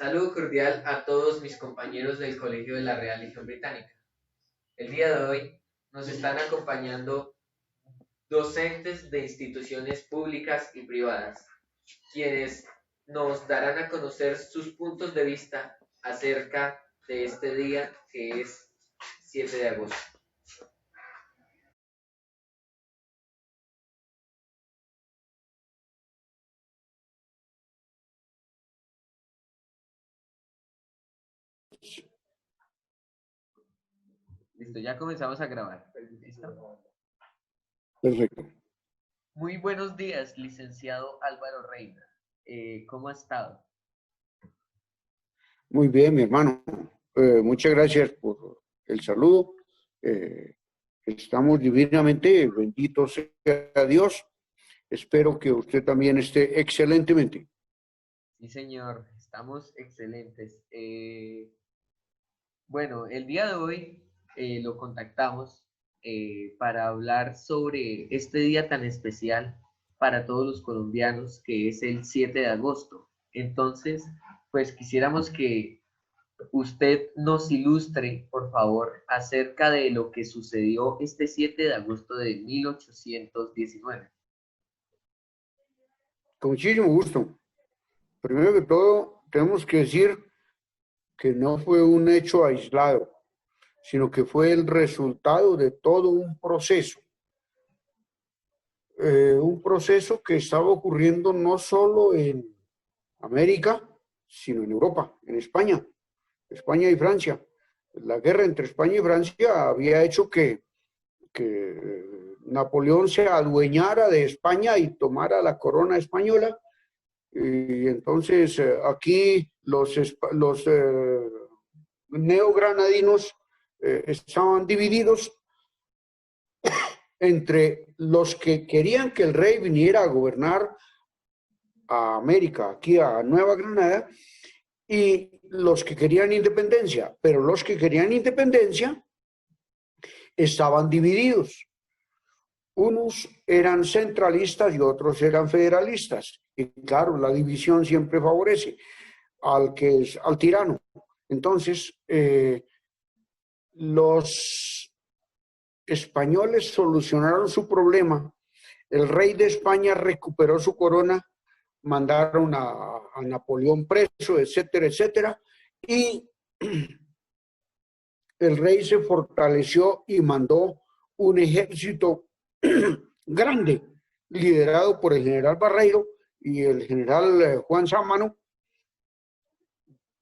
Saludo cordial a todos mis compañeros del Colegio de la Real Legión Británica. El día de hoy nos están acompañando docentes de instituciones públicas y privadas, quienes nos darán a conocer sus puntos de vista acerca de este día que es 7 de agosto. Listo, ya comenzamos a grabar. ¿Listo? Perfecto. Muy buenos días, licenciado Álvaro Reina. ¿Cómo ha estado? Muy bien, mi hermano. Muchas gracias por el saludo. Estamos divinamente, bendito sea Dios. Espero que usted también esté excelentemente. Sí, señor, estamos excelentes. Bueno, el día de hoy lo contactamos para hablar sobre este día tan especial para todos los colombianos, que es el 7 de agosto. Entonces, pues quisiéramos que usted nos ilustre, por favor, acerca de lo que sucedió este 7 de agosto de 1819. Con muchísimo gusto. Primero que todo, tenemos que decir que no fue un hecho aislado, sino que fue el resultado de todo un proceso que estaba ocurriendo no solo en América, sino en Europa, en España y Francia. La guerra entre España y Francia había hecho que Napoleón se adueñara de España y tomara la corona española. Y entonces aquí los neogranadinos estaban divididos entre los que querían que el rey viniera a gobernar a América, aquí a Nueva Granada, y los que querían independencia, pero los que querían independencia estaban divididos. Unos eran centralistas y otros eran federalistas. Y claro, la división siempre favorece al tirano. Entonces, los españoles solucionaron su problema. El rey de España recuperó su corona, mandaron a Napoleón preso, etcétera, etcétera. Y el rey se fortaleció y mandó un ejército grande, liderado por el general Barreiro y el general Juan Sámano,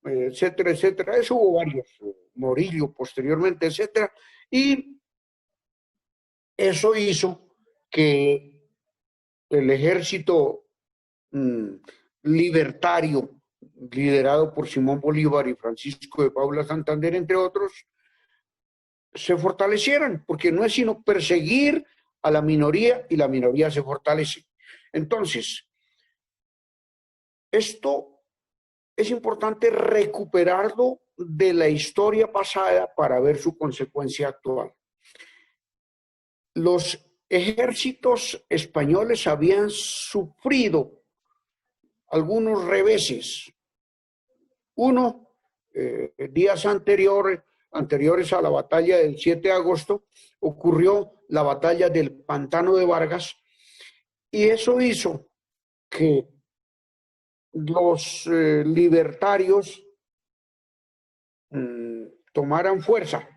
etcétera, etcétera. Eso hubo varios, Morillo posteriormente, etcétera. Y eso hizo que el ejército libertario, liderado por Simón Bolívar y Francisco de Paula Santander, entre otros, se fortalecieran, porque no es sino perseguir a la minoría y la minoría se fortalece. Entonces, esto es importante recuperarlo de la historia pasada para ver su consecuencia actual. Los ejércitos españoles habían sufrido algunos reveses. Uno, días anteriores a la batalla del 7 de agosto, ocurrió la batalla del Pantano de Vargas, y eso hizo que los libertarios tomaran fuerza,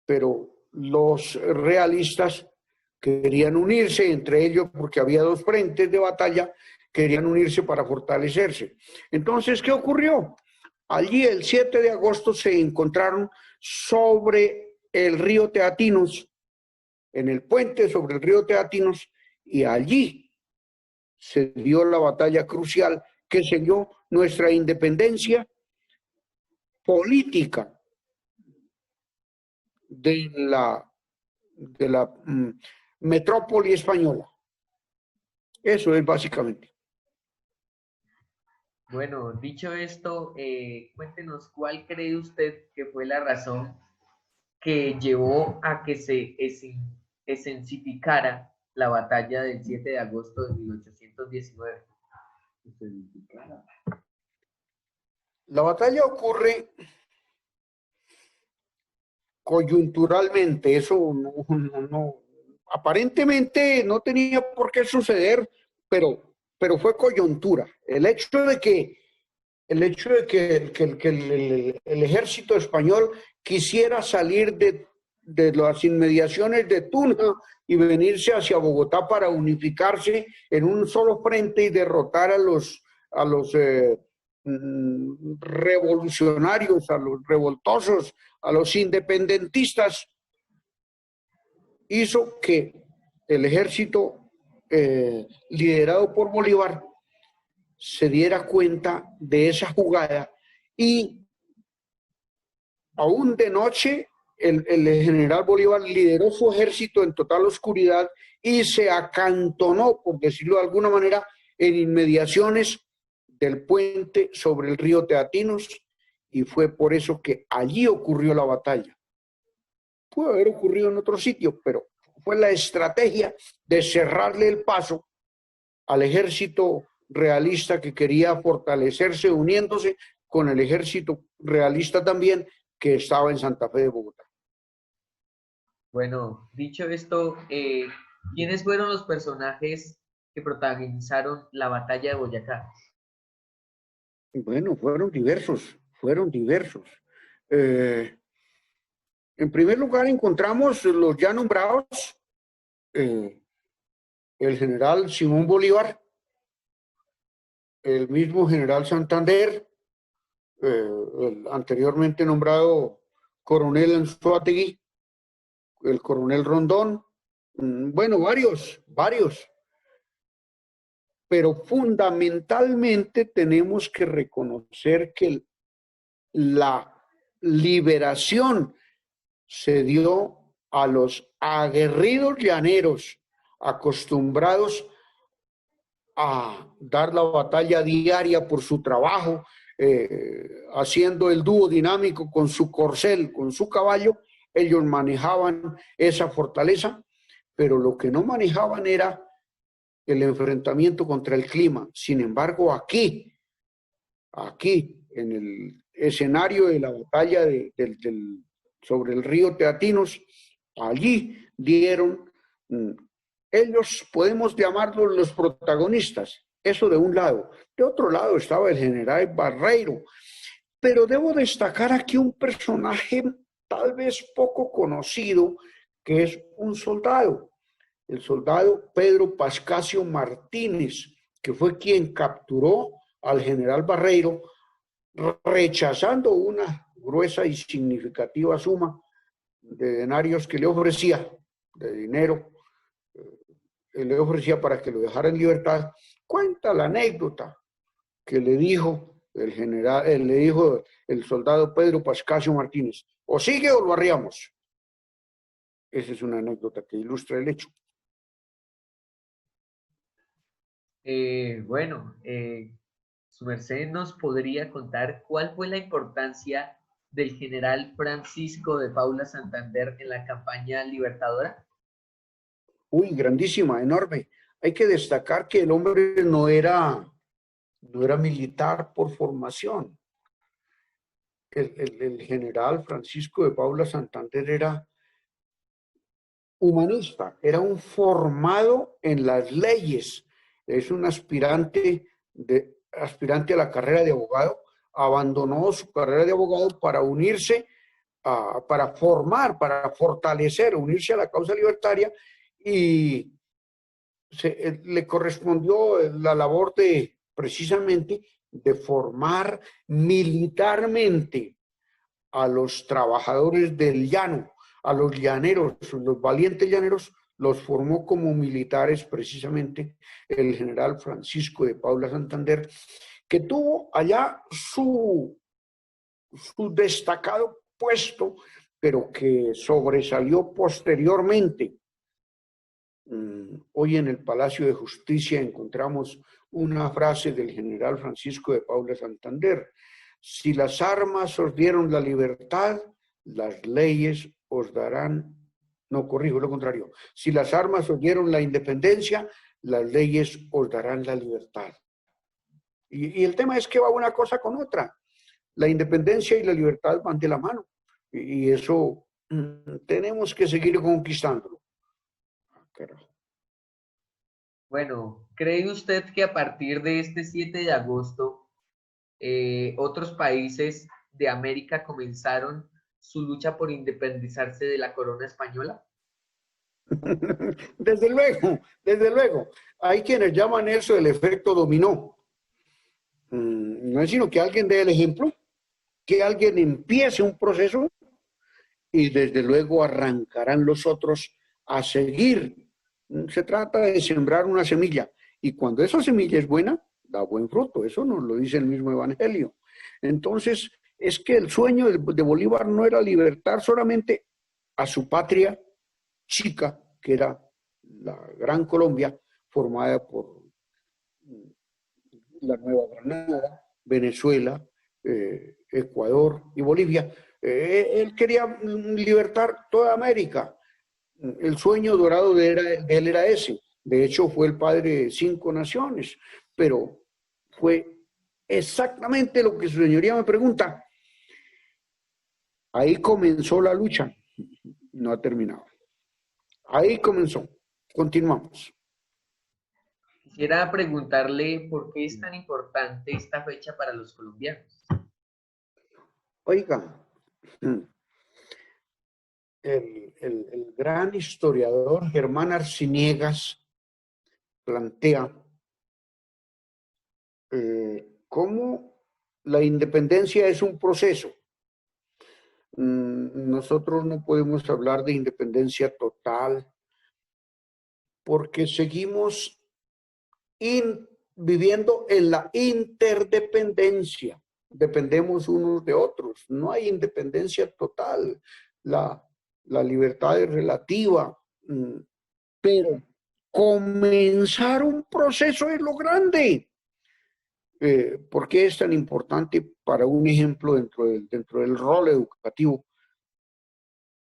pero los realistas querían unirse entre ellos porque había dos frentes de batalla, querían unirse para fortalecerse. Entonces, ¿qué ocurrió? Allí el 7 de agosto se encontraron sobre el río Teatinos, en el puente sobre el río Teatinos, y allí se dio la batalla crucial que selló nuestra independencia política de la metrópoli española. Eso es básicamente. Bueno, dicho esto, cuéntenos cuál cree usted que fue la razón que llevó a que se esencificara la batalla del 7 de agosto de 1819. La batalla ocurre coyunturalmente, eso aparentemente no tenía por qué suceder, pero fue coyuntura. El ejército español quisiera salir de las inmediaciones de Tuna y venirse hacia Bogotá para unificarse en un solo frente y derrotar a los revolucionarios, a los revoltosos, a los independentistas, hizo que el ejército liderado por Bolívar se diera cuenta de esa jugada y aún de noche el general Bolívar lideró su ejército en total oscuridad y se acantonó, por decirlo de alguna manera, en inmediaciones del puente sobre el río Teatinos, y fue por eso que allí ocurrió la batalla. Pudo haber ocurrido en otro sitio, pero fue la estrategia de cerrarle el paso al ejército realista que quería fortalecerse uniéndose con el ejército realista también que estaba en Santa Fe de Bogotá. Bueno, dicho esto, ¿quiénes fueron los personajes que protagonizaron la batalla de Boyacá? Bueno, fueron diversos. En primer lugar encontramos los ya nombrados, el general Simón Bolívar, el mismo general Santander, el anteriormente nombrado coronel Anzoátegui, el coronel Rondón, bueno, varios, pero fundamentalmente tenemos que reconocer que la liberación se dio a los aguerridos llaneros acostumbrados a dar la batalla diaria por su trabajo, haciendo el dúo dinámico con su corcel, con su caballo. Ellos manejaban esa fortaleza, pero lo que no manejaban era el enfrentamiento contra el clima. Sin embargo, aquí, en el escenario de la batalla sobre el río Teatinos, allí dieron, ellos podemos llamarlos los protagonistas, eso de un lado. De otro lado estaba el general Barreiro, pero debo destacar aquí un personaje tal vez poco conocido, que es un soldado, el soldado Pedro Pascasio Martínez, que fue quien capturó al general Barreiro, rechazando una gruesa y significativa suma de denarios que le ofrecía, de dinero, le ofrecía para que lo dejara en libertad. Cuenta la anécdota que le dijo el general, le dijo el soldado Pedro Pascasio Martínez: o sigue o lo arriamos. Esa es una anécdota que ilustra el hecho. Bueno, su merced nos podría contar cuál fue la importancia del general Francisco de Paula Santander en la campaña libertadora. Uy, grandísima, enorme. Hay que destacar que el hombre no era militar por formación. El general Francisco de Paula Santander era humanista, era un formado en las leyes. Es un aspirante a la carrera de abogado. Abandonó su carrera de abogado para unirse, para formar, para fortalecer, unirse a la causa libertaria, y le correspondió la labor de, precisamente, de formar militarmente a los trabajadores del llano, a los llaneros, los valientes llaneros, los formó como militares precisamente el general Francisco de Paula Santander, que tuvo allá su destacado puesto, pero que sobresalió posteriormente. Hoy en el Palacio de Justicia encontramos una frase del general Francisco de Paula Santander: si las armas os dieron la libertad, las leyes os darán, no, corrijo, lo contrario, si las armas os dieron la independencia, las leyes os darán la libertad. Y el tema es que va una cosa con otra. la independencia y la libertad van de la mano. Y eso tenemos que seguir conquistándolo. Carajo. Bueno, ¿cree usted que a partir de este 7 de agosto otros países de América comenzaron su lucha por independizarse de la corona española? Desde luego, desde luego. Hay quienes llaman eso el efecto dominó. No es sino que alguien dé el ejemplo, que alguien empiece un proceso y desde luego arrancarán los otros a seguir. Se trata de sembrar una semilla y cuando esa semilla es buena, da buen fruto. Eso nos lo dice el mismo Evangelio. Entonces, es que el sueño de Bolívar no era libertar solamente a su patria chica, que era la Gran Colombia, formada por la Nueva Granada, Venezuela, Ecuador y Bolivia. Él quería libertar toda América. El sueño dorado de él era ese. De hecho, fue el padre de 5 naciones, pero fue exactamente lo que su señoría me pregunta. Ahí comenzó la lucha, no ha terminado. Ahí comenzó. Continuamos. Quisiera preguntarle por qué es tan importante esta fecha para los colombianos. Oiga, el gran historiador Germán Arciniegas plantea cómo la independencia es un proceso. Nosotros no podemos hablar de independencia total porque seguimos viviendo en la interdependencia. Dependemos unos de otros. No hay independencia total. La libertad es relativa, pero comenzar un proceso es lo grande. ¿Por qué es tan importante para un ejemplo dentro del rol educativo?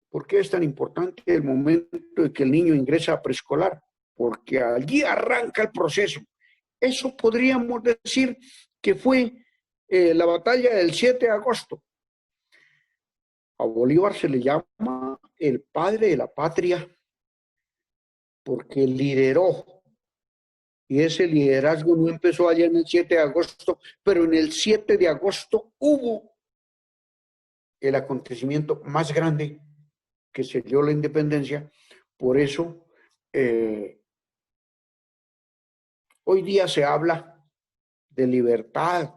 ¿Por qué es tan importante el momento en que el niño ingresa a preescolar? Porque allí arranca el proceso. Eso podríamos decir que fue la batalla del 7 de agosto. A Bolívar se le llama el padre de la patria porque lideró. Y ese liderazgo no empezó allá en el 7 de agosto, pero en el 7 de agosto hubo el acontecimiento más grande que se dio la independencia. Por eso, hoy día se habla de libertad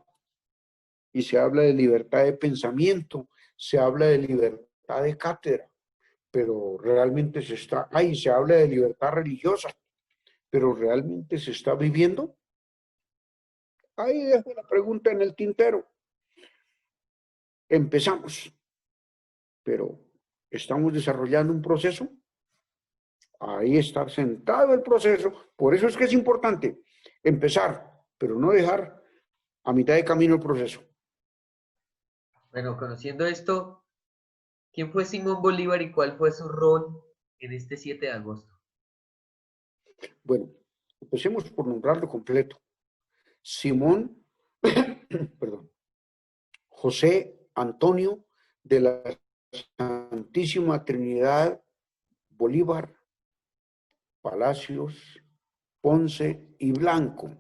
y se habla de libertad de pensamiento, se habla de libertad de cátedra, pero realmente se habla de libertad religiosa, pero realmente se está viviendo. Ahí dejo la pregunta en el tintero. Empezamos, pero estamos desarrollando un proceso. Ahí está sentado el proceso. Por eso es que es importante empezar, pero no dejar a mitad de camino el proceso. Bueno, conociendo esto, ¿quién fue Simón Bolívar y cuál fue su rol en este 7 de agosto? Bueno, empecemos por nombrarlo completo. Simón, perdón, José Antonio de la Santísima Trinidad Bolívar, Palacios, Ponce y Blanco.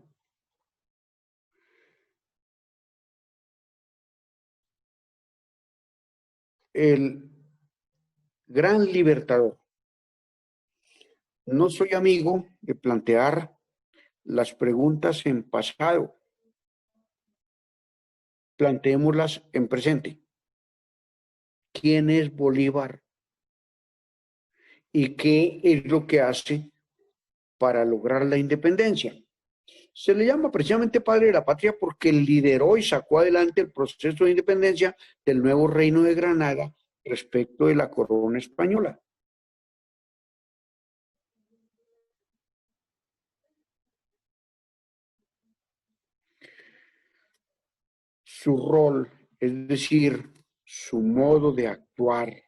El gran libertador. No soy amigo de plantear las preguntas en pasado. Planteémoslas en presente. ¿Quién es Bolívar? ¿Y qué es lo que hace para lograr la independencia? Se le llama precisamente padre de la patria porque lideró y sacó adelante el proceso de independencia del nuevo reino de Granada respecto de la corona española. Su rol, es decir, su modo de actuar,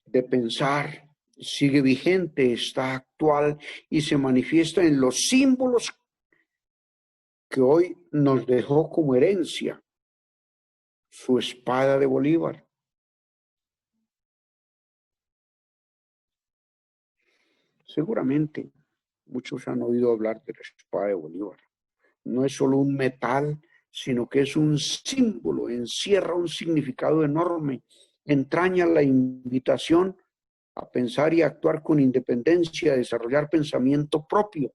de pensar, sigue vigente, está actual y se manifiesta en los símbolos que hoy nos dejó como herencia su espada de Bolívar. Seguramente muchos han oído hablar de la espada de Bolívar. No es solo un metal, sino que es un símbolo, encierra un significado enorme, entraña la invitación a pensar y actuar con independencia, a desarrollar pensamiento propio.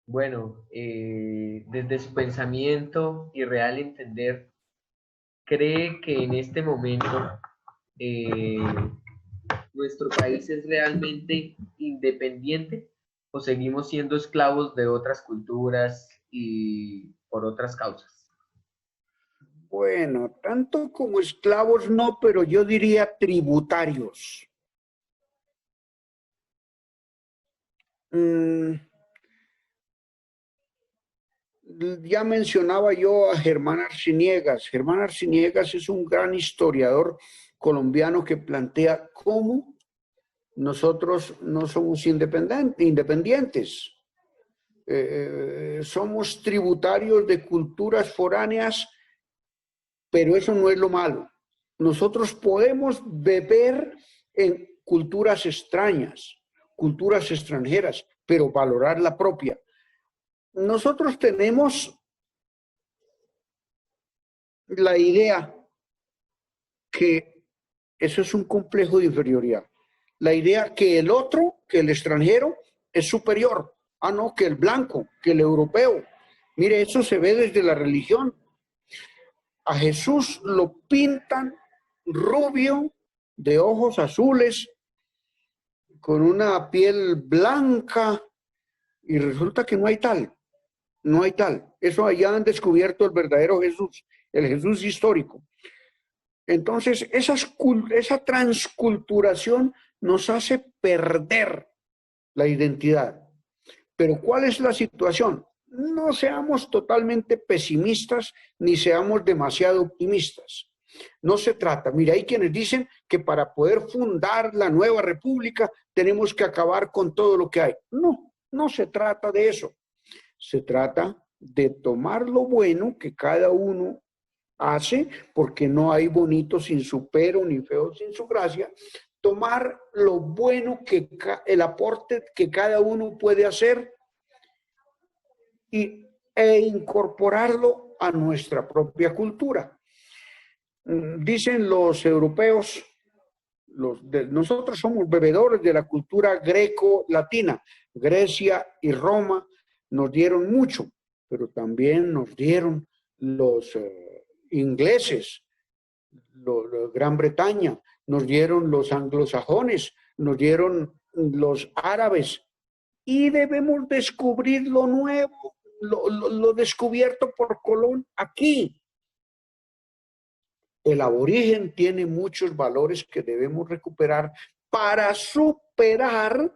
Bueno, desde su pensamiento y real entender, ¿cree que en este momento eh, nuestro país es realmente independiente o seguimos siendo esclavos de otras culturas y por otras causas? Bueno, tanto como esclavos no, pero yo diría tributarios. Ya mencionaba yo a Germán Arciniegas. Germán Arciniegas es un gran historiador colombiano que plantea cómo nosotros no somos independientes. Somos tributarios de culturas foráneas, pero eso no es lo malo. Nosotros podemos beber en culturas extrañas, culturas extranjeras, pero valorar la propia. Nosotros tenemos la idea que eso es un complejo de inferioridad. La idea que el otro, que el extranjero, es superior. Ah, no, que el blanco, que el europeo. Mire, eso se ve desde la religión. A Jesús lo pintan rubio, de ojos azules, con una piel blanca, y resulta que no hay tal, no hay tal. Eso allá han descubierto el verdadero Jesús, el Jesús histórico. Entonces, esa transculturación nos hace perder la identidad. Pero ¿cuál es la situación? No seamos totalmente pesimistas ni seamos demasiado optimistas. No se trata, mira, hay quienes dicen que para poder fundar la nueva república tenemos que acabar con todo lo que hay. No, no se trata de eso. Se trata de tomar lo bueno que cada uno hace, porque no hay bonito sin su pero ni feo sin su gracia, tomar lo bueno que el aporte que cada uno puede hacer e incorporarlo a nuestra propia cultura. Dicen los europeos, nosotros somos bebedores de la cultura greco-latina. Grecia y Roma nos dieron mucho, pero también nos dieron los ingleses, Gran Bretaña, nos dieron los anglosajones, nos dieron los árabes, y debemos descubrir lo nuevo, lo descubierto por Colón aquí. El aborigen tiene muchos valores que debemos recuperar para superar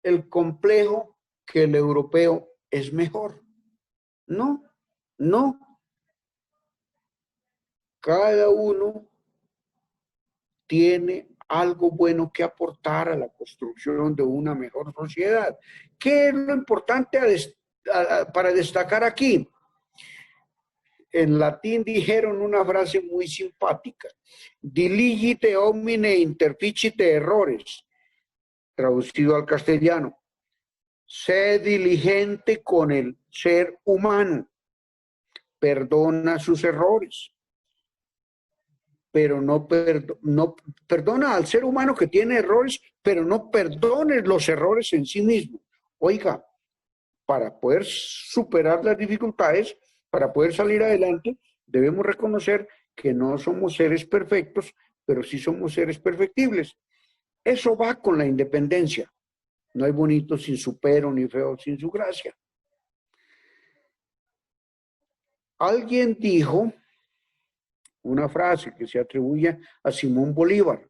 el complejo que el europeo es mejor. No, no. Cada uno tiene algo bueno que aportar a la construcción de una mejor sociedad. ¿Qué es lo importante para destacar aquí? En latín dijeron una frase muy simpática: diligite homine interficite errores, traducido al castellano: sé diligente con el ser humano, perdona sus errores, pero no perdona al ser humano que tiene errores, pero no perdones los errores en sí mismo. Oiga, para poder superar las dificultades, para poder salir adelante, debemos reconocer que no somos seres perfectos, pero sí somos seres perfectibles. Eso va con la independencia. No hay bonito sin su pero, ni feo sin su gracia. Alguien dijo una frase que se atribuye a Simón Bolívar: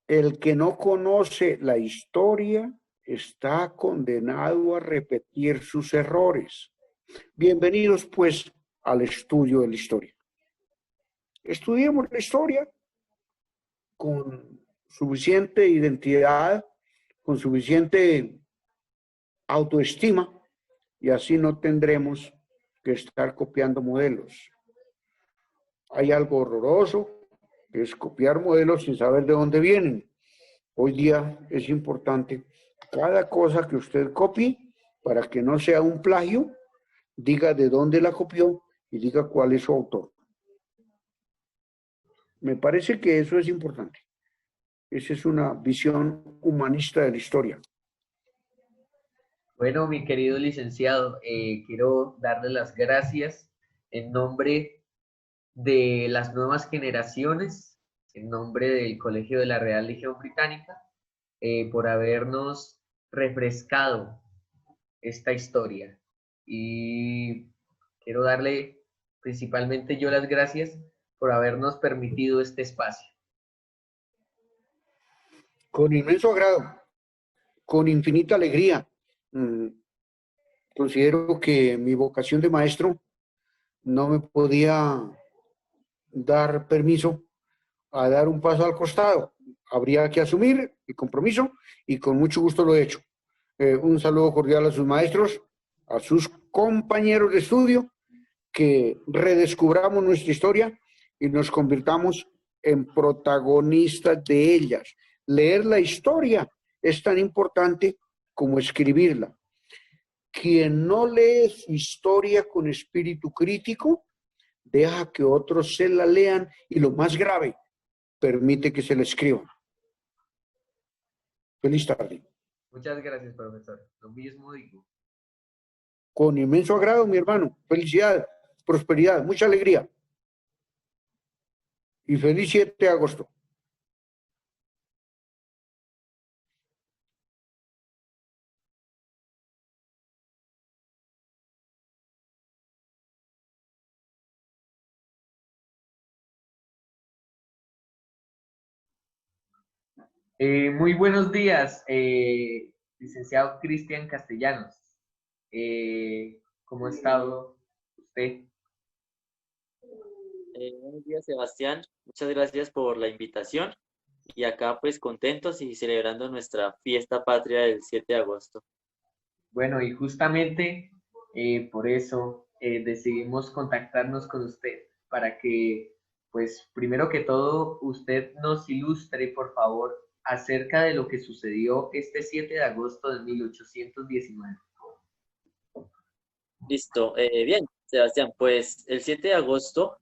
el que no conoce la historia está condenado a repetir sus errores. Bienvenidos, pues, al estudio de la historia. Estudiemos la historia con suficiente identidad, con suficiente autoestima, y así no tendremos que estar copiando modelos. Hay algo horroroso, que es copiar modelos sin saber de dónde vienen. Hoy día es importante cada cosa que usted copie, para que no sea un plagio, diga de dónde la copió y diga cuál es su autor. Me parece que eso es importante. Esa es una visión humanista de la historia. Bueno, mi querido licenciado, quiero darle las gracias en nombre de las nuevas generaciones, en nombre del Colegio de la Real Legión Británica, por habernos refrescado esta historia. Y quiero darle principalmente yo las gracias por habernos permitido este espacio. Con inmenso agrado, con infinita alegría. Considero que mi vocación de maestro no me podía dar permiso a dar un paso al costado. Habría que asumir el compromiso y con mucho gusto lo he hecho. Un saludo cordial a sus maestros, a sus compañeros de estudio, que redescubramos nuestra historia y nos convirtamos en protagonistas de ellas. Leer la historia es tan importante como escribirla. Quien no lee su historia con espíritu crítico, deja que otros se la lean y, lo más grave, permite que se la escriban. Feliz tarde. Muchas gracias, profesor. Lo mismo digo. Con inmenso agrado, mi hermano. Felicidad, prosperidad, mucha alegría. Y feliz 7 de agosto. Muy buenos días, licenciado Cristian Castellanos. ¿Cómo ha estado usted? Buenos días, Sebastián. Muchas gracias por la invitación. Y acá pues contentos y celebrando nuestra fiesta patria del 7 de agosto. Bueno, y justamente por eso decidimos contactarnos con usted para que, pues, primero que todo, usted nos ilustre, por favor, acerca de lo que sucedió este 7 de agosto de 1819. Listo. Bien, Sebastián, pues el 7 de agosto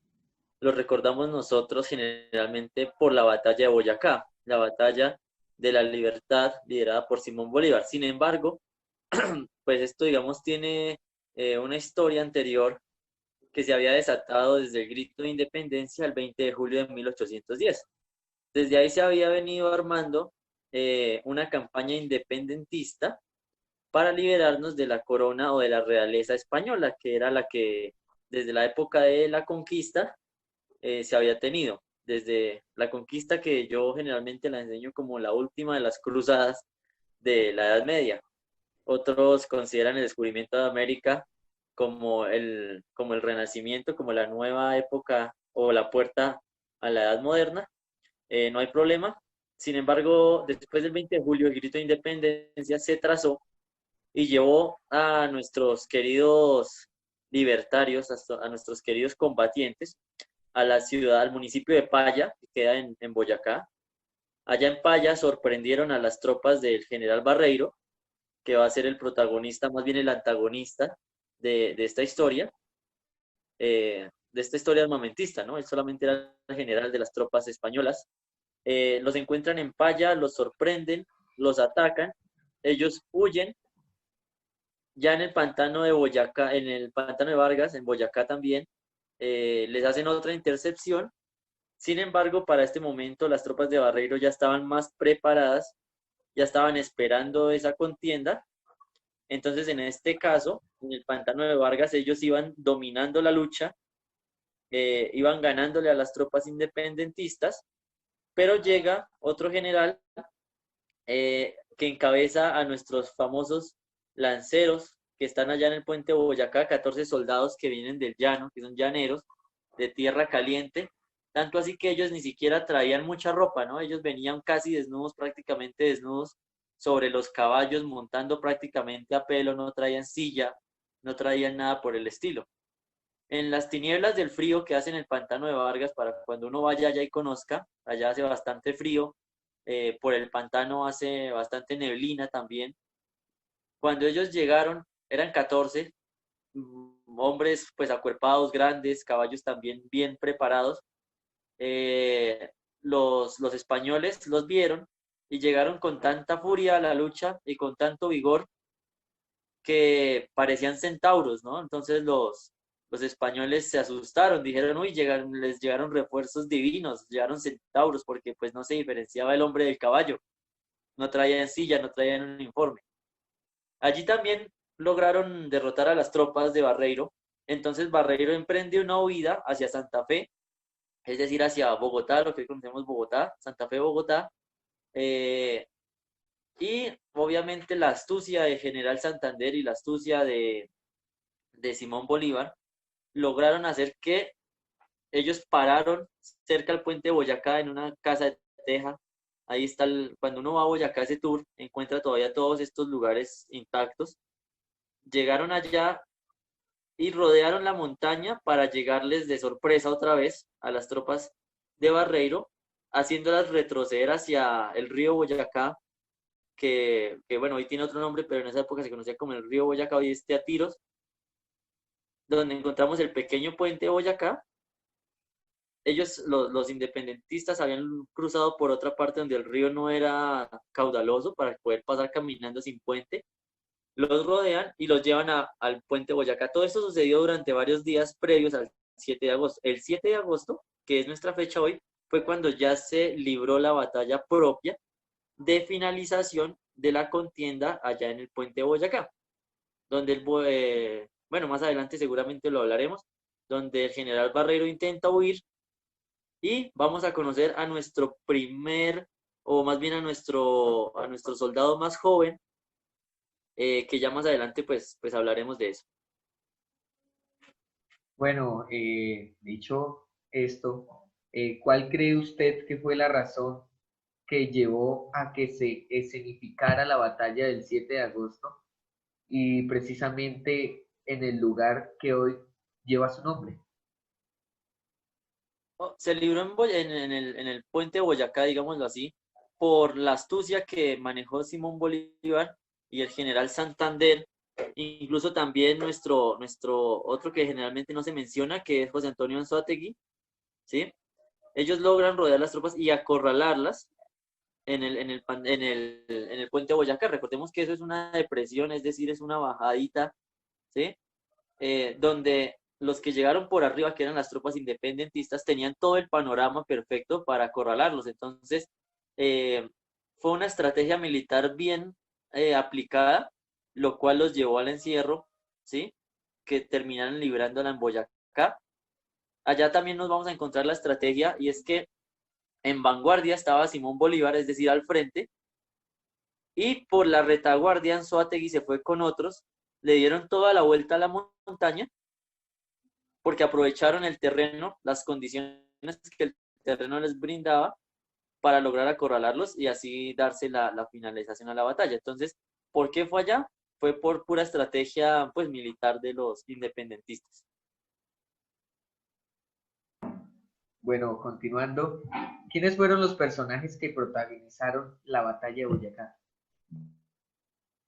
lo recordamos nosotros generalmente por la batalla de Boyacá, la batalla de la libertad liderada por Simón Bolívar. Sin embargo, pues esto, digamos, tiene una historia anterior que se había desatado desde el grito de independencia el 20 de julio de 1810. Desde ahí se había venido armando una campaña independentista para liberarnos de la corona o de la realeza española, que era la que desde la época de la conquista se había tenido. Desde la conquista, que yo generalmente la enseño como la última de las cruzadas de la Edad Media. Otros consideran el descubrimiento de América como el Renacimiento, como la nueva época o la puerta a la Edad Moderna. No hay problema. Sin embargo, después del 20 de julio, el grito de independencia se trazó y llevó a nuestros queridos libertarios, a nuestros queridos combatientes, a la ciudad, al municipio de Paya, que queda en Boyacá. Allá en Paya sorprendieron a las tropas del general Barreiro, que va a ser el protagonista, más bien el antagonista de esta historia, armamentista, ¿no? Él solamente era el general de las tropas españolas. Los encuentran en Paya, los sorprenden, los atacan, ellos huyen. Ya en el pantano de Boyacá, en el pantano de Vargas, en Boyacá también, les hacen otra intercepción. Sin embargo, para este momento las tropas de Barreiro ya estaban más preparadas, ya estaban esperando esa contienda. Entonces, en este caso, en el pantano de Vargas, ellos iban dominando la lucha, iban ganándole a las tropas independentistas, pero llega otro general que encabeza a nuestros famosos lanceros que están allá en el puente Boyacá, 14 soldados que vienen del llano, que son llaneros, de tierra caliente, tanto así que ellos ni siquiera traían mucha ropa, ¿no? Ellos venían casi desnudos, prácticamente desnudos, sobre los caballos, montando prácticamente a pelo, no traían silla, no traían nada por el estilo. En las tinieblas del frío que hacen el pantano de Vargas, para cuando uno vaya allá y conozca, allá hace bastante frío, por el pantano hace bastante neblina también. Cuando ellos llegaron, eran 14 hombres pues acuerpados, grandes, caballos también bien preparados. Los españoles los vieron y llegaron con tanta furia a la lucha y con tanto vigor que parecían centauros, ¿no? Entonces los españoles se asustaron, dijeron, uy, les llegaron refuerzos divinos, llegaron centauros, porque pues no se diferenciaba el hombre del caballo, no traían silla, no traían un uniforme. Allí también lograron derrotar a las tropas de Barreiro, entonces Barreiro emprende una huida hacia Santa Fe, es decir, hacia Bogotá, lo que hoy conocemos Bogotá, Santa Fe, Bogotá, y obviamente la astucia de General Santander y la astucia de Simón Bolívar lograron hacer que ellos pararon cerca al puente de Boyacá en una casa de teja. Ahí está, cuando uno va a Boyacá ese tour, encuentra todavía todos estos lugares intactos. Llegaron allá y rodearon la montaña para llegarles de sorpresa otra vez a las tropas de Barreiro, haciéndolas retroceder hacia el río Boyacá, que bueno, hoy tiene otro nombre, pero en esa época se conocía como el río Boyacá, hoy es Teatiros, donde encontramos el pequeño puente de Boyacá. Ellos, los independentistas, habían cruzado por otra parte donde el río no era caudaloso para poder pasar caminando sin puente. Los rodean y los llevan al puente Boyacá. Todo esto sucedió durante varios días previos al 7 de agosto. El 7 de agosto, que es nuestra fecha hoy, fue cuando ya se libró la batalla propia de finalización de la contienda allá en el puente Boyacá, donde bueno, más adelante seguramente lo hablaremos, donde el general Barreiro intenta huir y vamos a conocer a nuestro primer, o más bien a nuestro soldado más joven, que ya más adelante pues hablaremos de eso. Bueno, dicho esto, ¿cuál cree usted que fue la razón que llevó a que se escenificara la batalla del 7 de agosto y precisamente en el lugar que hoy lleva su nombre? Se libró en el puente de Boyacá, digámoslo así, por la astucia que manejó Simón Bolívar y el general Santander, incluso también nuestro otro que generalmente no se menciona, que es José Antonio Anzoátegui, ¿sí? Ellos logran rodear las tropas y acorralarlas en el puente de Boyacá. Recordemos que eso es una depresión, es decir, es una bajadita, ¿sí? Donde los que llegaron por arriba, que eran las tropas independentistas, tenían todo el panorama perfecto para acorralarlos. Entonces, fue una estrategia militar bien aplicada, lo cual los llevó al encierro, ¿sí? Que terminaron librándola en Boyacá. Allá también nos vamos a encontrar la estrategia, y es que en vanguardia estaba Simón Bolívar, es decir, al frente, y por la retaguardia Anzoátegui se fue con otros, le dieron toda la vuelta a la montaña, porque aprovecharon el terreno, las condiciones que el terreno les brindaba para lograr acorralarlos y así darse la finalización a la batalla. Entonces, ¿por qué fue allá? Fue por pura estrategia pues militar de los independentistas. Bueno, continuando, ¿quiénes fueron los personajes que protagonizaron la batalla de Boyacá?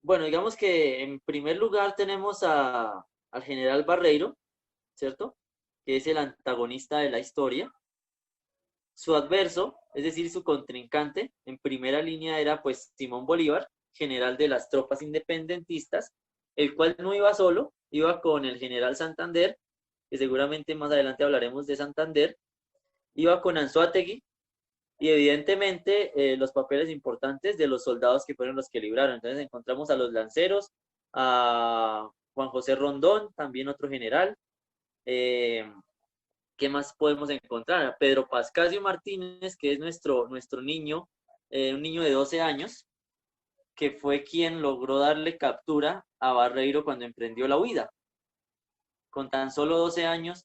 Bueno, digamos que en primer lugar tenemos al general Barreiro, ¿cierto? Que es el antagonista de la historia. Su adverso, es decir, su contrincante, en primera línea era pues Simón Bolívar, general de las tropas independentistas, el cual no iba solo, iba con el general Santander, que seguramente más adelante hablaremos de Santander, iba con Anzoátegui, y evidentemente los papeles importantes de los soldados que fueron los que libraron. Entonces encontramos a los lanceros, a Juan José Rondón, también otro general. ¿Qué más podemos encontrar? A Pedro Pascasio Martínez, que es nuestro niño, un niño de 12 años, que fue quien logró darle captura a Barreiro cuando emprendió la huida. Con tan solo 12 años,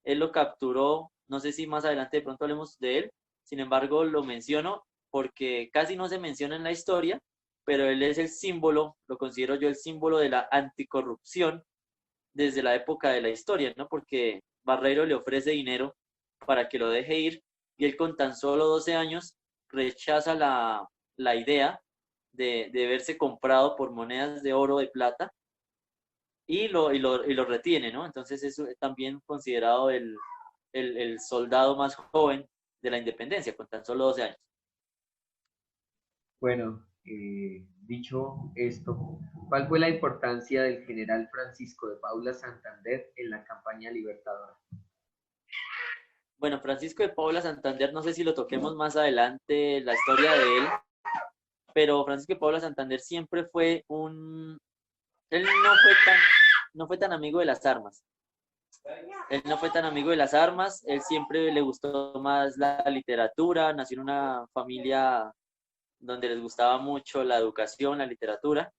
él lo capturó, no sé si más adelante de pronto hablemos de él, sin embargo lo menciono porque casi no se menciona en la historia, pero él es el símbolo, lo considero yo el símbolo de la anticorrupción desde la época de la historia, ¿no? Porque Barreiro le ofrece dinero para que lo deje ir y él con tan solo 12 años rechaza la idea de verse comprado por monedas de oro, de plata, y lo retiene, ¿no? Entonces es también considerado el soldado más joven de la independencia, con tan solo 12 años. Bueno, dicho esto, ¿cuál fue la importancia del general Francisco de Paula Santander en la campaña libertadora? Bueno, Francisco de Paula Santander, no sé si lo toquemos más adelante, la historia de él, pero Francisco de Paula Santander siempre fue él no fue tan amigo de las armas. Él no fue tan amigo de las armas, él siempre le gustó más la literatura, nació en una familia donde les gustaba mucho la educación, la literatura.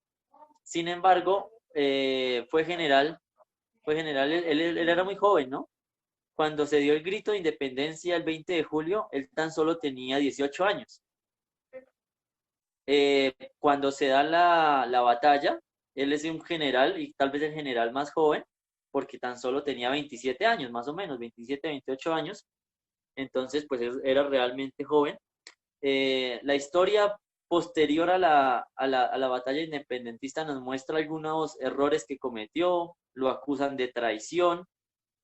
Sin embargo, él era muy joven, ¿no? Cuando se dio el grito de independencia el 20 de julio, él tan solo tenía 18 años. Cuando se da la batalla, él es un general y tal vez el general más joven, porque tan solo tenía 27 años, más o menos, 27, 28 años. Entonces, pues era realmente joven. La historia posterior a la batalla independentista nos muestra algunos errores que cometió, lo acusan de traición,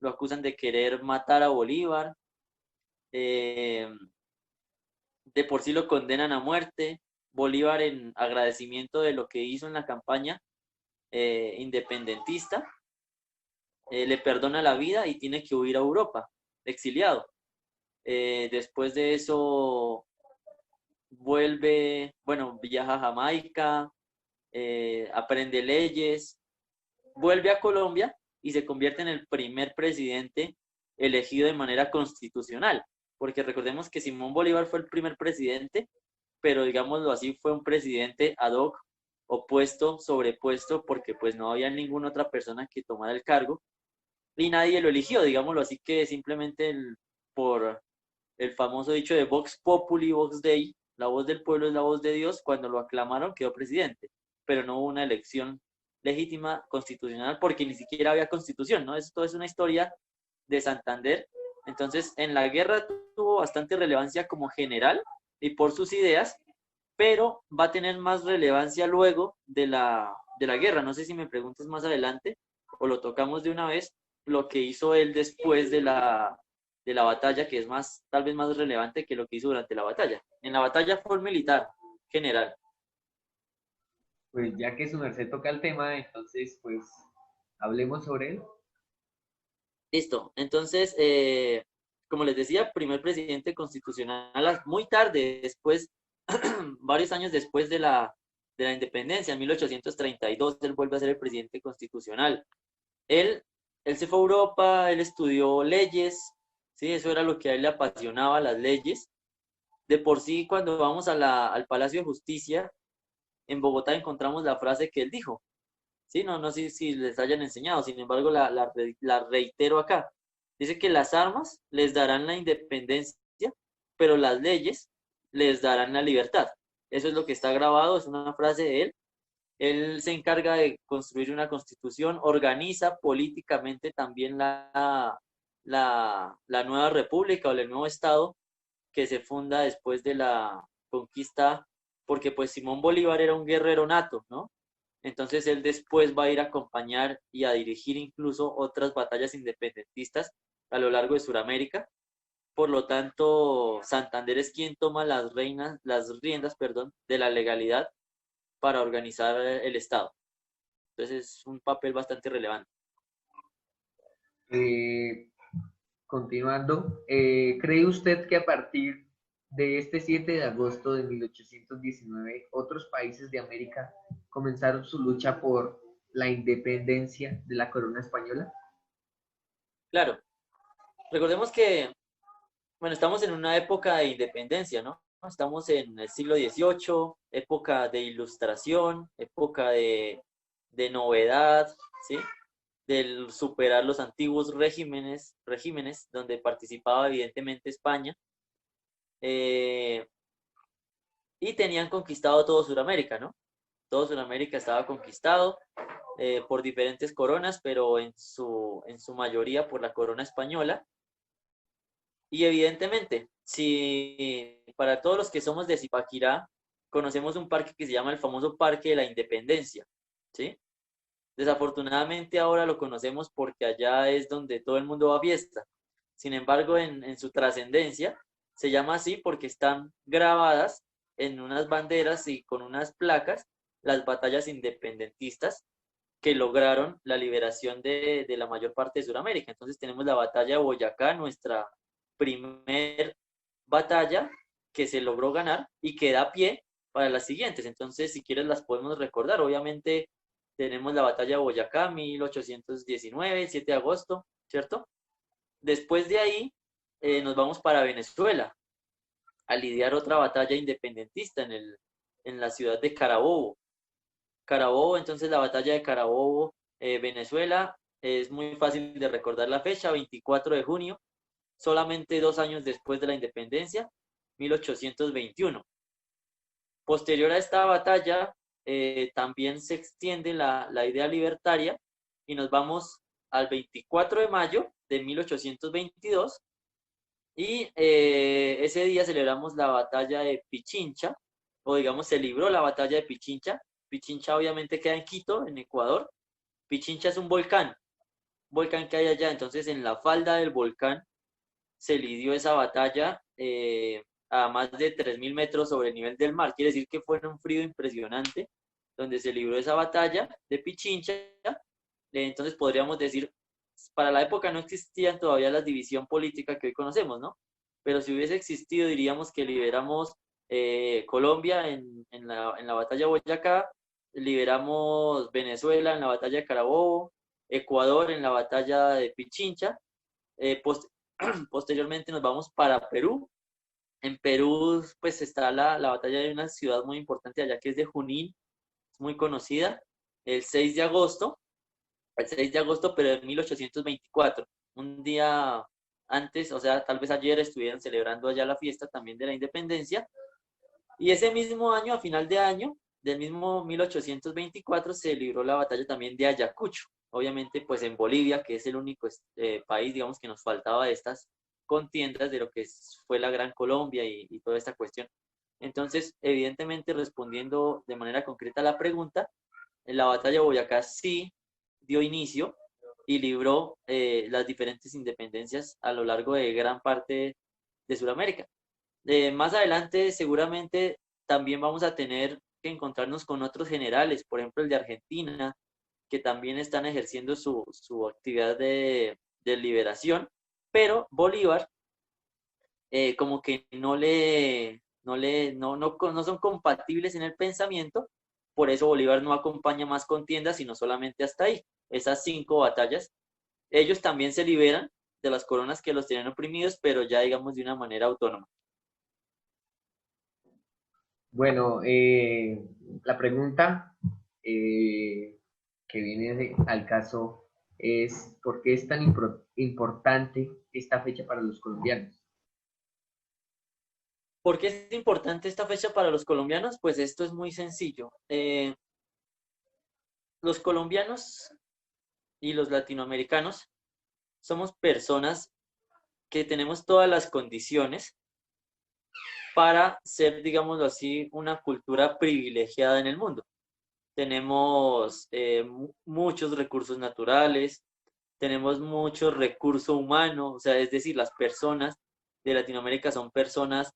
lo acusan de querer matar a Bolívar, de por sí lo condenan a muerte. Bolívar, en agradecimiento de lo que hizo en la campaña independentista, le perdona la vida y tiene que huir a Europa, exiliado. Después de eso viaja a Jamaica, aprende leyes, vuelve a Colombia y se convierte en el primer presidente elegido de manera constitucional, porque recordemos que Simón Bolívar fue el primer presidente, pero digámoslo así, fue un presidente ad hoc, opuesto, sobrepuesto, porque pues no había ninguna otra persona que tomara el cargo y nadie lo eligió, digámoslo así, que simplemente por el famoso dicho de Vox Populi, Vox Dei, la voz del pueblo es la voz de Dios, cuando lo aclamaron quedó presidente, pero no hubo una elección legítima constitucional porque ni siquiera había constitución, ¿no? Esto es una historia de Santander. Entonces, en la guerra tuvo bastante relevancia como general y por sus ideas, pero va a tener más relevancia luego de la guerra. No sé si me preguntas más adelante o lo tocamos de una vez, lo que hizo él después de la batalla, que es tal vez más relevante que lo que hizo durante la batalla. En la batalla fue un militar general. Pues ya que su merced toca el tema, entonces pues hablemos sobre él. Listo. Entonces, como les decía, primer presidente constitucional muy tarde, después, varios años después de la independencia, en 1832, él vuelve a ser el presidente constitucional. Él, él se fue a Europa, él estudió leyes, ¿sí? Eso era lo que a él le apasionaba, las leyes. De por sí, cuando vamos al Palacio de Justicia, en Bogotá encontramos la frase que él dijo, ¿sí? No sé si les hayan enseñado, sin embargo, la reitero acá. Dice que las armas les darán la independencia, pero las leyes les darán la libertad. Eso es lo que está grabado, es una frase de él. Él se encarga de construir una constitución, organiza políticamente también la nueva república o el nuevo estado que se funda después de la conquista, porque pues Simón Bolívar era un guerrero nato, ¿no? Entonces él después va a ir a acompañar y a dirigir incluso otras batallas independentistas a lo largo de Sudamérica. Por lo tanto, Santander es quien toma las riendas, perdón, de la legalidad para organizar el Estado. Entonces es un papel bastante relevante. Continuando, ¿cree usted que a partir de este 7 de agosto de 1819 otros países de América comenzaron su lucha por la independencia de la corona española? Claro, recordemos que, bueno, estamos en una época de independencia, ¿no? Estamos en el siglo XVIII, época de ilustración, época de novedad, ¿sí? Del superar los antiguos regímenes donde participaba evidentemente España, eh, y tenían conquistado todo Sudamérica, ¿no? Todo Sudamérica estaba conquistado por diferentes coronas, pero en su mayoría por la corona española. Y evidentemente, si para todos los que somos de Zipaquirá, conocemos un parque que se llama el famoso Parque de la Independencia, ¿sí? Desafortunadamente ahora lo conocemos porque allá es donde todo el mundo va a fiesta. Sin embargo, en su trascendencia, se llama así porque están grabadas en unas banderas y con unas placas las batallas independentistas que lograron la liberación de la mayor parte de Sudamérica. Entonces tenemos la batalla de Boyacá, nuestra primer batalla que se logró ganar y que da pie para las siguientes. Entonces, si quieres, las podemos recordar. Obviamente, tenemos la batalla de Boyacá, 1819, el 7 de agosto, ¿cierto? Después de ahí, nos vamos para Venezuela a lidiar otra batalla independentista en la ciudad de Carabobo. Carabobo, entonces la batalla de Carabobo, Venezuela, es muy fácil de recordar la fecha, 24 de junio, solamente 2 años después de la independencia, 1821. Posterior a esta batalla, también se extiende la idea libertaria y nos vamos al 24 de mayo de 1822 y ese día celebramos la batalla de Pichincha, o digamos se libró la batalla de Pichincha. Pichincha obviamente queda en Quito, en Ecuador. Pichincha es un volcán que hay allá, entonces en la falda del volcán se lidió esa batalla a más de 3.000 metros sobre el nivel del mar. Quiere decir que fue en un frío impresionante donde se libró esa batalla de Pichincha. Entonces podríamos decir, para la época no existían todavía la división política que hoy conocemos, ¿no? Pero si hubiese existido, diríamos que liberamos Colombia en la batalla de Boyacá, liberamos Venezuela en la batalla de Carabobo, Ecuador en la batalla de Pichincha, posteriormente nos vamos para Perú. En Perú, pues está la batalla de una ciudad muy importante allá que es de Junín, es muy conocida, el 6 de agosto, pero de 1824, un día antes, o sea, tal vez ayer estuvieran celebrando allá la fiesta también de la independencia, y ese mismo año, a final de año, del mismo 1824, se libró la batalla también de Ayacucho, obviamente pues en Bolivia, que es el único país, digamos, que nos faltaba de estas contiendas de lo que fue la Gran Colombia y toda esta cuestión. Entonces, evidentemente, respondiendo de manera concreta a la pregunta, en la batalla de Boyacá sí dio inicio y libró las diferentes independencias a lo largo de gran parte de Sudamérica. Más adelante seguramente también vamos a tener que encontrarnos con otros generales, por ejemplo el de Argentina, que también están ejerciendo su actividad de liberación, pero Bolívar como que no son compatibles en el pensamiento, por eso Bolívar no acompaña más contiendas, sino solamente hasta ahí, esas 5 batallas. Ellos también se liberan de las coronas que los tienen oprimidos, pero ya digamos de una manera autónoma. Bueno, la pregunta que viene al caso es ¿por qué es tan importante esta fecha para los colombianos? ¿Por qué es importante esta fecha para los colombianos? Pues esto es muy sencillo. Los colombianos y los latinoamericanos somos personas que tenemos todas las condiciones para ser, digámoslo así, una cultura privilegiada en el mundo. Tenemos muchos recursos naturales, tenemos mucho recurso humano, o sea, es decir, las personas de Latinoamérica son personas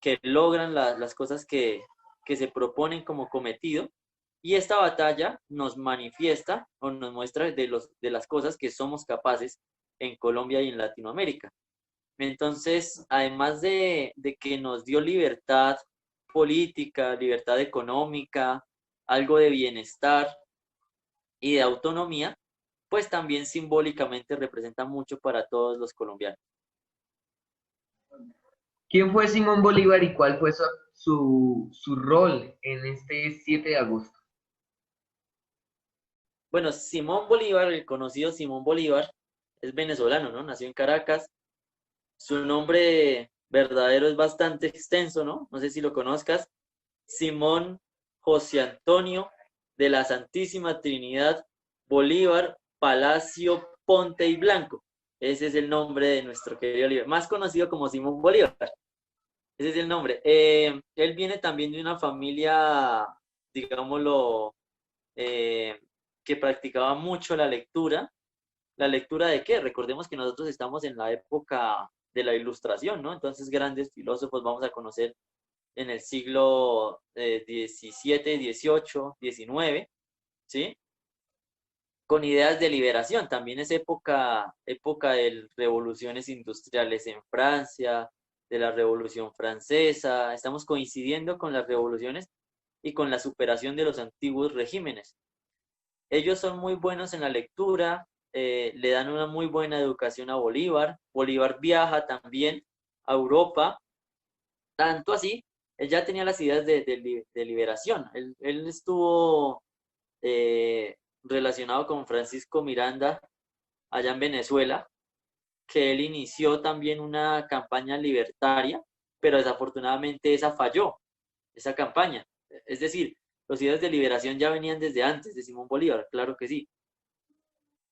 que logran las cosas que se proponen como cometido, y esta batalla nos manifiesta o nos muestra de las cosas que somos capaces en Colombia y en Latinoamérica. Entonces, además de que nos dio libertad política, libertad económica, algo de bienestar y de autonomía, pues también simbólicamente representa mucho para todos los colombianos. ¿Quién fue Simón Bolívar y cuál fue su rol en este 7 de agosto? Bueno, Simón Bolívar, el conocido Simón Bolívar, es venezolano, ¿no? Nació en Caracas. Su nombre verdadero es bastante extenso, ¿no? No sé si lo conozcas. Simón José Antonio de la Santísima Trinidad Bolívar Palacio Ponte y Blanco. Ese es el nombre de nuestro querido Bolívar, más conocido como Simón Bolívar. Ese es el nombre. Él viene también de una familia, digámoslo, eh, que practicaba mucho la lectura. ¿La lectura de qué? Recordemos que nosotros estamos en la época de la Ilustración, ¿no? Entonces grandes filósofos vamos a conocer en el siglo XVII, XVIII, XIX, ¿sí? Con ideas de liberación. También es época de revoluciones industriales en Francia, de la Revolución Francesa. Estamos coincidiendo con las revoluciones y con la superación de los antiguos regímenes. Ellos son muy buenos en la lectura, le dan una muy buena educación a Bolívar. Bolívar viaja también a Europa, tanto así, él ya tenía las ideas de liberación. Él estuvo relacionado con Francisco Miranda allá en Venezuela, que él inició también una campaña libertaria, pero desafortunadamente esa falló, esa campaña. Es decir, los ideas de liberación ya venían desde antes de Simón Bolívar, claro que sí.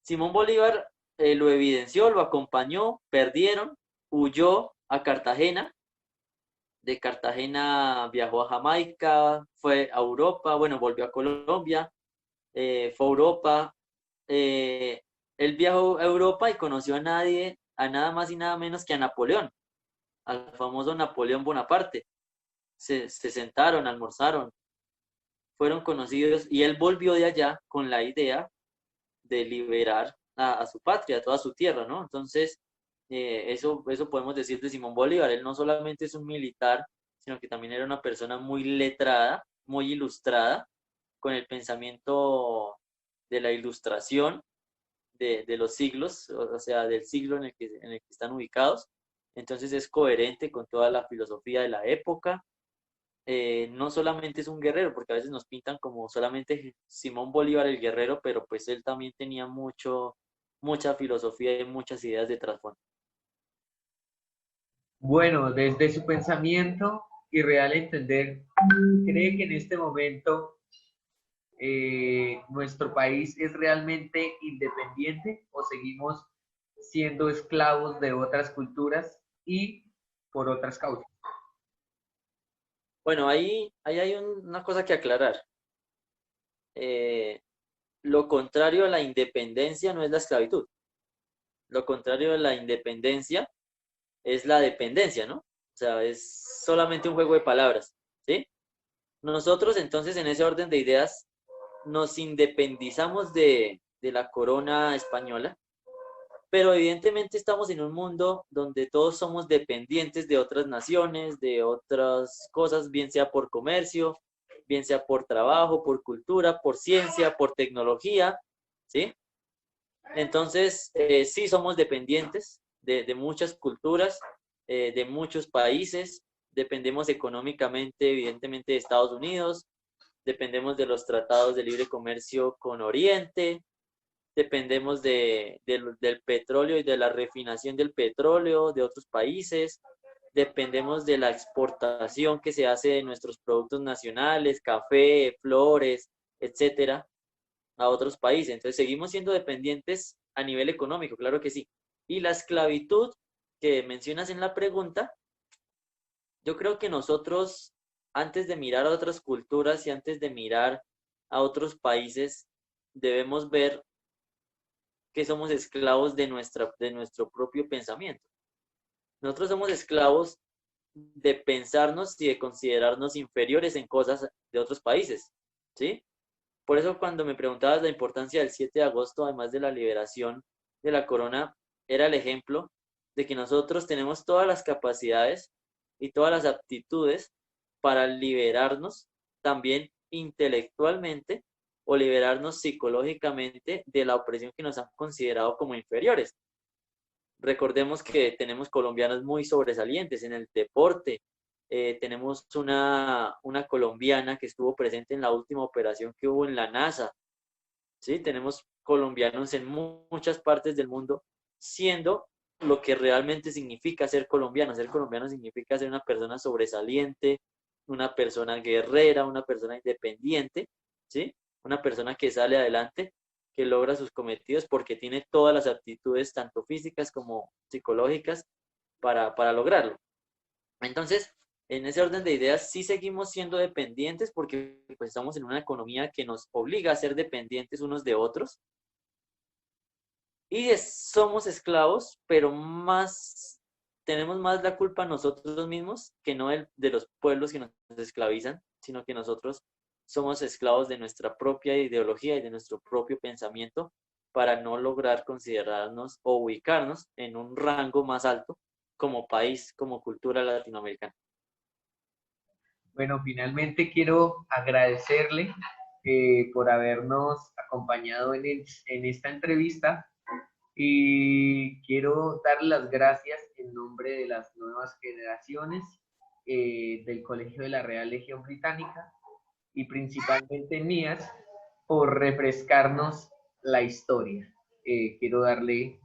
Simón Bolívar lo evidenció, lo acompañó, perdieron, huyó a Cartagena, de Cartagena viajó a Jamaica, fue a Europa, bueno, volvió a Colombia, fue a Europa, eh, él viajó a Europa y conoció a nadie, a nada más y nada menos que a Napoleón, al famoso Napoleón Bonaparte. Se sentaron, almorzaron, fueron conocidos y él volvió de allá con la idea de liberar a su patria, a toda su tierra, ¿no? Entonces, eso podemos decir de Simón Bolívar. Él no solamente es un militar, sino que también era una persona muy letrada, muy ilustrada, con el pensamiento de la ilustración de los siglos, o sea, del siglo en el que están ubicados. Entonces es coherente con toda la filosofía de la época. No solamente es un guerrero, porque a veces nos pintan como solamente Simón Bolívar el guerrero, pero pues él también tenía mucha filosofía y muchas ideas de trasfondo. Bueno, desde su pensamiento y real entender, ¿cree que en este momento nuestro país es realmente independiente o seguimos siendo esclavos de otras culturas y por otras causas? Bueno, ahí hay una cosa que aclarar. Eh, lo contrario a la independencia no es la esclavitud. Lo contrario a la independencia es la dependencia, ¿no? O sea, es solamente un juego de palabras, ¿sí? Nosotros entonces en ese orden de ideas nos independizamos de la corona española, pero evidentemente estamos en un mundo donde todos somos dependientes de otras naciones, de otras cosas, bien sea por comercio, bien sea por trabajo, por cultura, por ciencia, por tecnología, ¿sí? Entonces, sí somos dependientes de muchas culturas, de muchos países, dependemos económicamente, evidentemente, de Estados Unidos, dependemos de los tratados de libre comercio con Oriente, dependemos del petróleo y de la refinación del petróleo de otros países, dependemos de la exportación que se hace de nuestros productos nacionales, café, flores, etcétera, a otros países. Entonces, seguimos siendo dependientes a nivel económico, claro que sí. Y la esclavitud que mencionas en la pregunta, yo creo que nosotros, antes de mirar a otras culturas y antes de mirar a otros países, debemos ver que somos esclavos de nuestro propio pensamiento. Nosotros somos esclavos de pensarnos y de considerarnos inferiores en cosas de otros países, ¿sí? Por eso cuando me preguntabas la importancia del 7 de agosto, además de la liberación de la corona, era el ejemplo de que nosotros tenemos todas las capacidades y todas las aptitudes para liberarnos también intelectualmente o liberarnos psicológicamente de la opresión que nos han considerado como inferiores. Recordemos que tenemos colombianos muy sobresalientes en el deporte. Tenemos una colombiana que estuvo presente en la última operación que hubo en la NASA. ¿Sí? Tenemos colombianos en muchas partes del mundo, siendo lo que realmente significa ser colombiano. Ser colombiano significa ser una persona sobresaliente, una persona guerrera, una persona independiente, ¿sí? Una persona que sale adelante, que logra sus cometidos porque tiene todas las aptitudes, tanto físicas como psicológicas, para lograrlo. Entonces, en ese orden de ideas, sí seguimos siendo dependientes porque pues, estamos en una economía que nos obliga a ser dependientes unos de otros. Y somos esclavos, pero más tenemos más la culpa nosotros mismos que no de los pueblos que nos esclavizan, sino que nosotros somos esclavos de nuestra propia ideología y de nuestro propio pensamiento para no lograr considerarnos o ubicarnos en un rango más alto como país, como cultura latinoamericana. Bueno, finalmente quiero agradecerle por habernos acompañado en esta entrevista y quiero dar las gracias en nombre de las nuevas generaciones del Colegio de la Real Legión Británica y principalmente mías por refrescarnos la historia. Quiero darle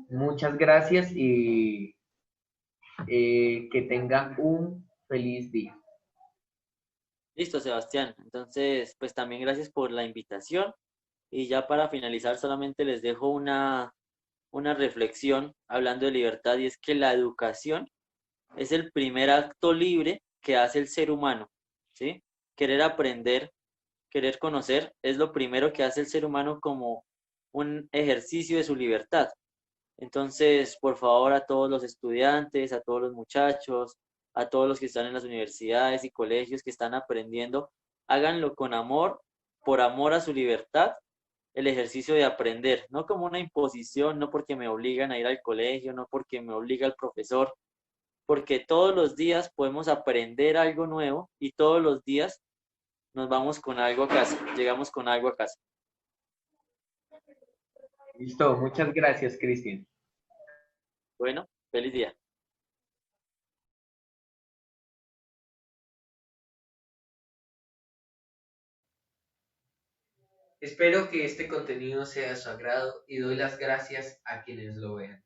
muchas gracias y que tenga un feliz día. Listo, Sebastián. Entonces, pues también gracias por la invitación. Y ya para finalizar, solamente les dejo una reflexión hablando de libertad y es que la educación es el primer acto libre que hace el ser humano, ¿sí? Querer aprender, querer conocer es lo primero que hace el ser humano como un ejercicio de su libertad. Entonces, por favor, a todos los estudiantes, a todos los muchachos, a todos los que están en las universidades y colegios que están aprendiendo, háganlo con amor, por amor a su libertad, el ejercicio de aprender, no como una imposición, no porque me obligan a ir al colegio, no porque me obliga el profesor, porque todos los días podemos aprender algo nuevo y todos los días nos vamos con algo a casa, llegamos con algo a casa. Listo, muchas gracias, Cristian. Bueno, feliz día. Espero que este contenido sea de su agrado y doy las gracias a quienes lo vean.